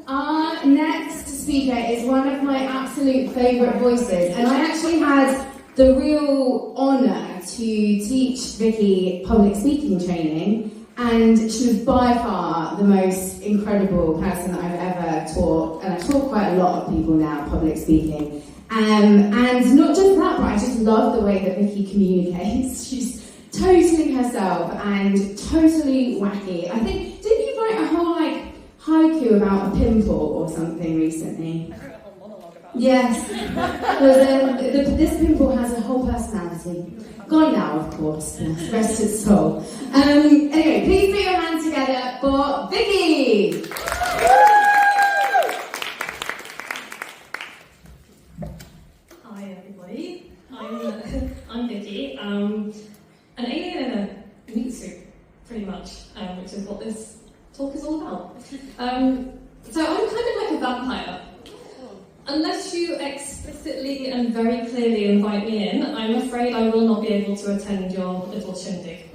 Our next speaker is one of my absolute favourite voices, and I actually had the real honour to teach Vicky public speaking training, and she was by far the most incredible person that I've ever taught, and I taught quite a lot of people now public speaking. And not just that, but I just love the way that Vicky communicates. She's totally herself and totally wacky. I think, didn't you write a whole haiku about a pimple or something recently? I wrote a whole monologue about it. Yes. Well, this pimple has a whole personality. Gone now, of course. Yes, rest its soul. Anyway, please put your hands together for Vicky! Hi everybody, I'm Vicky. An alien in a meat suit, pretty much, which is what this talk is all about. So I'm kind of like a vampire. Unless you explicitly and very clearly invite me in, I'm afraid I will not be able to attend your little shindig.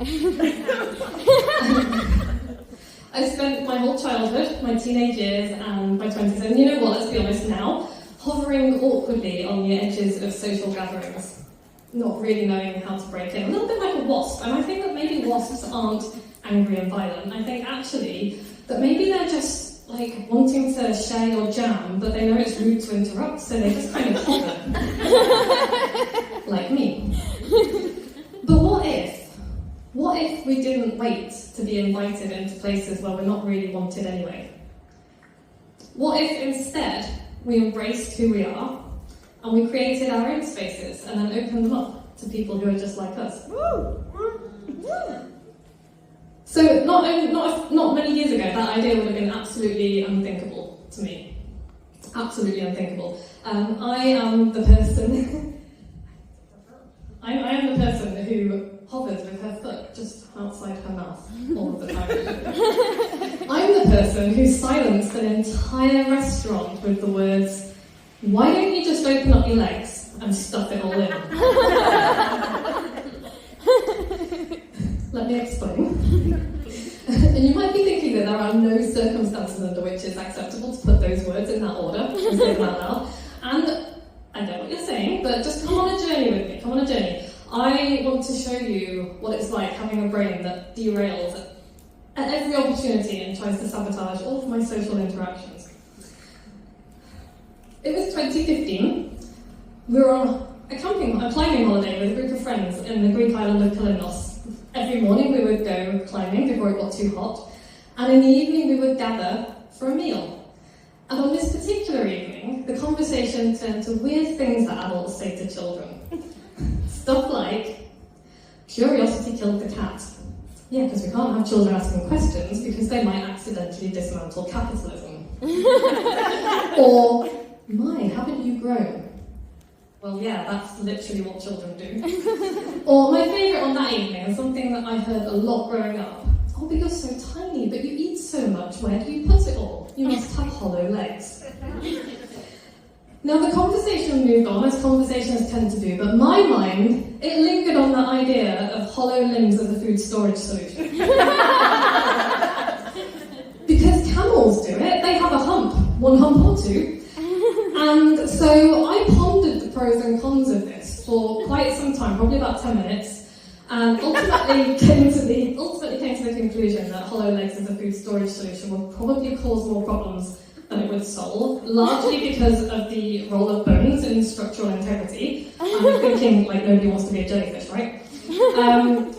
I spent my whole childhood, my teenage years, and my 20s, and you know what, let's be honest now, hovering awkwardly on the edges of social gatherings, not really knowing how to break in. A little bit like a wasp, and I think that maybe wasps aren't angry and violent. I think actually that maybe they're just like wanting to share your jam, but they know it's rude to interrupt, so they just kind of hover. Like me. But what if we didn't wait to be invited into places where we're not really wanted anyway? What if instead we embraced who we are and we created our own spaces and then opened them up to people who are just like us? So not many years ago, that idea would have been absolutely unthinkable to me. Absolutely unthinkable. I am the person. I am the person who hovers with her foot just outside her mouth all of the time. I'm the person who silenced an entire restaurant with the words, "Why don't you just open up your legs and stuff it all in?" Let me explain. And you might be thinking that there are no circumstances under which it's acceptable to put those words in that order and say them out loud. And I get what you're saying, but just come on a journey with me, come on a journey. I want to show you what it's like having a brain that derails at every opportunity and tries to sabotage all of my social interactions. It was 2015. We were on a climbing holiday with a group of friends in the Greek island of Kalinos. Every morning we would go climbing before it got too hot, and in the evening we would gather for a meal. And on this particular evening, the conversation turned to weird things that adults say to children. Stuff like, curiosity killed the cat. Yeah, because we can't have children asking questions because they might accidentally dismantle capitalism. Or, my, haven't you grown? Well, yeah, that's literally what children do. Or my favourite on that evening, and something that I heard a lot growing up. Oh, but you're so tiny, but you eat so much, where do you put it all? You must have hollow legs. Now, the conversation moved on, as conversations tend to do, but my mind, it lingered on that idea of hollow limbs as a food storage solution. Because camels do it, they have a hump, one hump or two. And so I pondered the pros and cons of this for quite some time, probably about 10 minutes, and ultimately came to the conclusion that hollow legs as a food storage solution would probably cause more problems than it would solve, largely because of the role of bones in structural integrity. I'm thinking, like, nobody wants to be a jellyfish, right? And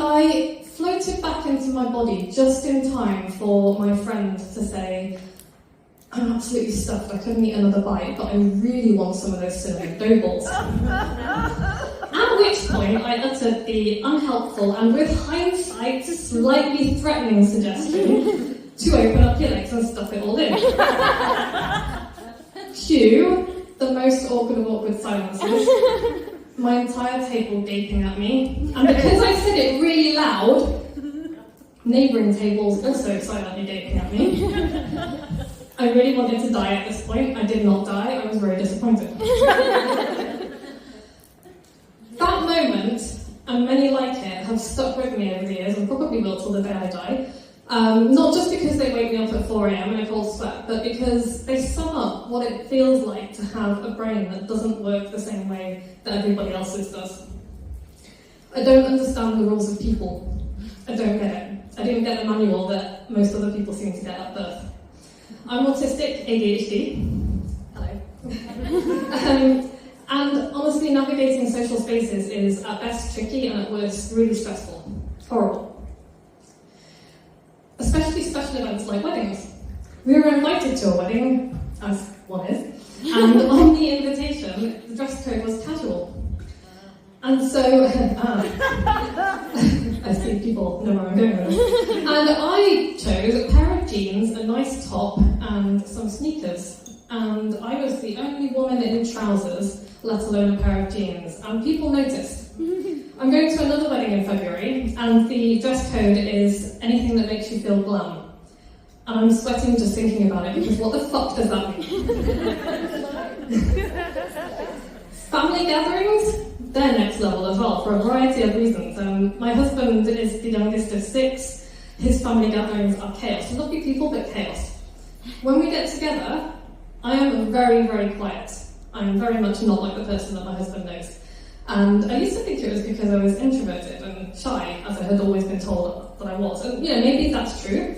I floated back into my body just in time for my friend to say, "I'm absolutely stuffed, I couldn't eat another bite, but I really want some of those cinnamon dough balls." At which point I uttered the unhelpful and, with hindsight, slightly threatening suggestion to open up your legs and stuff it all in. Cue the most awkward of awkward silences. My entire table gaping at me, and because I said it really loud, neighbouring tables also silently gaping at me. I really wanted to die at this point. I did not die. I was very disappointed. That moment, and many like it, have stuck with me over the years, and probably will till the day I die. Not just because they wake me up at 4 a.m. in a cold sweat, but because they sum up what it feels like to have a brain that doesn't work the same way that everybody else's does. I don't understand the rules of people. I don't get it. I didn't get the manual that most other people seem to get at birth. I'm autistic, ADHD. Hello. And honestly, navigating social spaces is at best tricky and at worst really stressful. Horrible. Especially special events like weddings. We were invited to a wedding, as one is, and on the invitation, the dress code was casual. And so, I see people know where I'm going with this. And I chose a pair of jeans, a nice top, and some sneakers. And I was the only woman in trousers, let alone a pair of jeans. And people noticed. I'm going to another wedding in February, and the dress code is anything that makes you feel glam. And I'm sweating just thinking about it, because what the fuck does that mean? Family gatherings? They're next level as well, for a variety of reasons. My husband is the youngest of 6. His family gatherings are chaos. Lovely people, but chaos. When we get together, I am very, very quiet. I'm very much not like the person that my husband knows. And I used to think it was because I was introverted and shy, as I had always been told that I was. And, maybe that's true.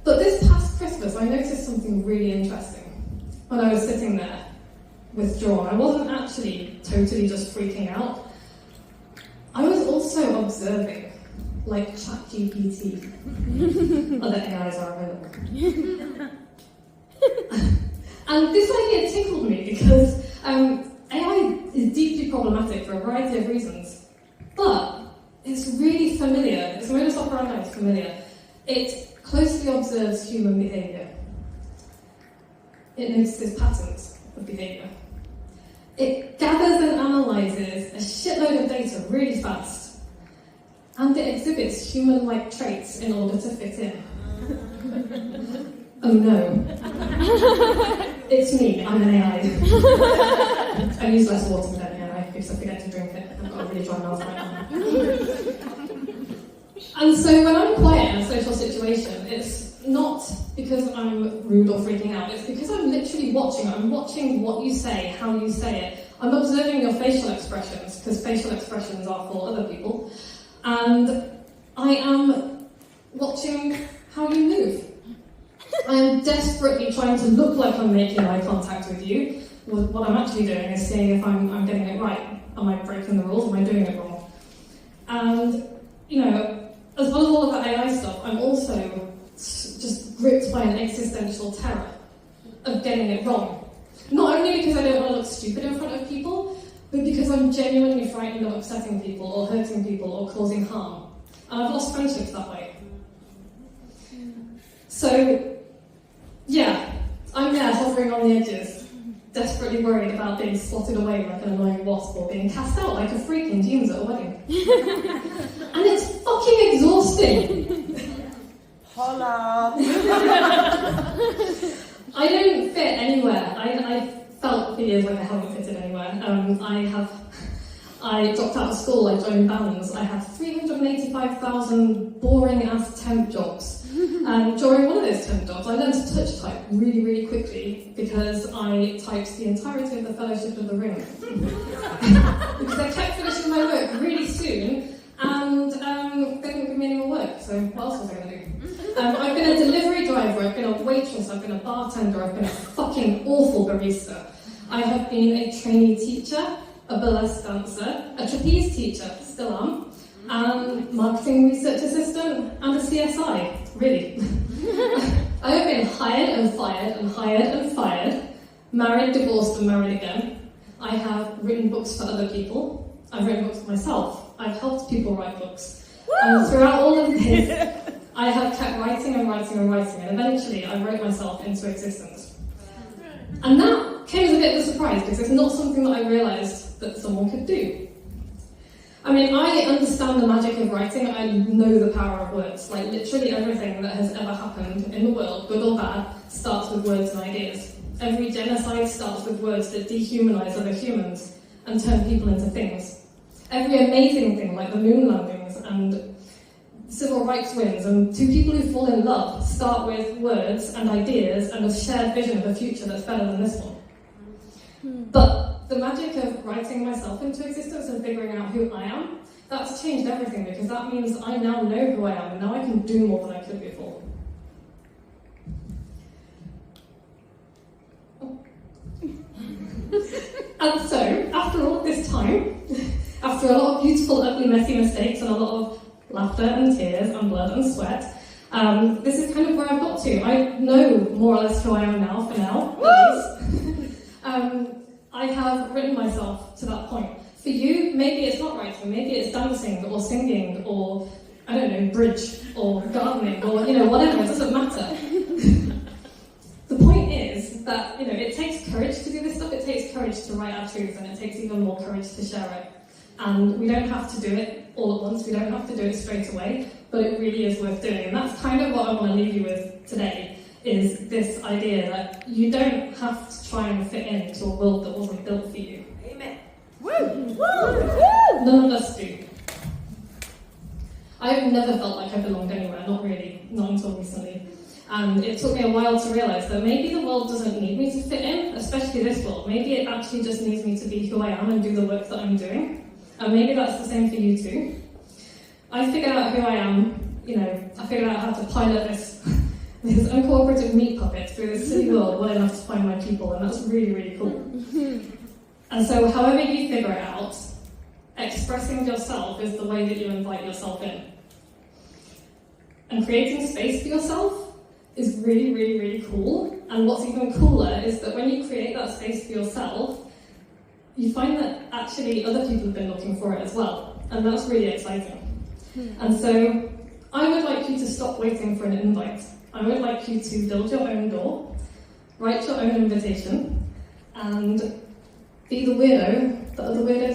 But this past Christmas, I noticed something really interesting. When I was sitting there, withdrawn, I wasn't actually totally just freaking out. I was also observing, like ChatGPT. Other AIs are available. And this idea tickled me because AI is deeply problematic for a variety of reasons, but it's really familiar. Its modus operandi is familiar. It closely observes human behaviour. It notices patterns of behaviour. It gathers and analyses a shitload of data really fast, and it exhibits human-like traits in order to fit in. Oh no. It's me, I'm an AI. I use less water than an AI because I forget to drink it. I've got a really dry mouth right now. And so when I'm quiet in a social situation, it's not because I'm rude or freaking out, it's because I'm literally watching. I'm watching what you say, how you say it. I'm observing your facial expressions, because facial expressions are for other people. And I am watching how you move. I am desperately trying to look like I'm making eye contact with you. What I'm actually doing is seeing if I'm getting it right. Am I breaking the rules? Am I doing it wrong? And, as well as all of that AI stuff, I'm also just gripped by an existential terror of getting it wrong. Not only because I don't want to look stupid in front of people, but because I'm genuinely frightened of upsetting people or hurting people or causing harm. And I've lost friendships that way. So, yeah, I'm there hovering on the edges, desperately worried about being slotted away like an annoying wasp or being cast out like a freak in jeans at a wedding. And it's fucking exhausting. Hola! I don't fit anywhere. I felt for years like I haven't fitted anywhere. I dropped out of school, I joined bands. I had 385,000 boring-ass temp jobs. And during one of those temp jobs, I learned to touch type really, really quickly because I typed the entirety of the Fellowship of the Ring. Because I kept finishing my work really soon, and they didn't give me any more work, so what else was I going to do? I've been a delivery driver, I've been a waitress, I've been a bartender, I've been a fucking awful barista. I have been a trainee teacher, a burlesque dancer, a trapeze teacher, still am, and marketing research assistant, and a CSI, really. I have been hired and fired and hired and fired, married, divorced and married again. I have written books for other people. I've written books for myself. I've helped people write books. And throughout all of this, I have kept writing and writing and writing, and eventually I wrote myself into existence. And that came as a bit of a surprise, because it's not something that I realised that someone could do. I mean, I understand the magic of writing, I know the power of words. Like, literally everything that has ever happened in the world, good or bad, starts with words and ideas. Every genocide starts with words that dehumanise other humans and turn people into things. Every amazing thing, like the moon landings and civil rights wins and two people who fall in love start with words and ideas and a shared vision of a future that's better than this one. But the magic of writing myself into existence and figuring out who I am, that's changed everything, because that means I now know who I am and now I can do more than I could before. And so, after all this time, after a lot of beautiful, ugly, messy mistakes and a lot of laughter and tears and blood and sweat, this is kind of where I've got to. I know more or less who I am now, for now, at least. I have written myself to that point. For you, maybe it's not writing, maybe it's dancing or singing or, I don't know, bridge or gardening or, whatever, it doesn't matter. The point is that, it takes courage to do this stuff, it takes courage to write our truth, and it takes even more courage to share it. And we don't have to do it all at once, we don't have to do it straight away, but it really is worth doing. And that's kind of what I want to leave you with today, is this idea that you don't have to try and fit into a world that wasn't built for you. Amen. Woo! None of us do. I've never felt like I belonged anywhere, not really, not until recently. And it took me a while to realise that maybe the world doesn't need me to fit in, especially this world. Maybe it actually just needs me to be who I am and do the work that I'm doing. And maybe that's the same for you too. I figured out who I am, I figured out how to pilot this uncooperative meat puppet through this silly world well enough to find my people, and that's really, really cool. And so however you figure it out, expressing yourself is the way that you invite yourself in. And creating space for yourself is really, really, really cool. And what's even cooler is that when you create that space for yourself, you find that actually other people have been looking for it as well. And that's really exciting. And so I would like you to stop waiting for an invite. I would like you to build your own door, write your own invitation, and be the weirdo that other weirdos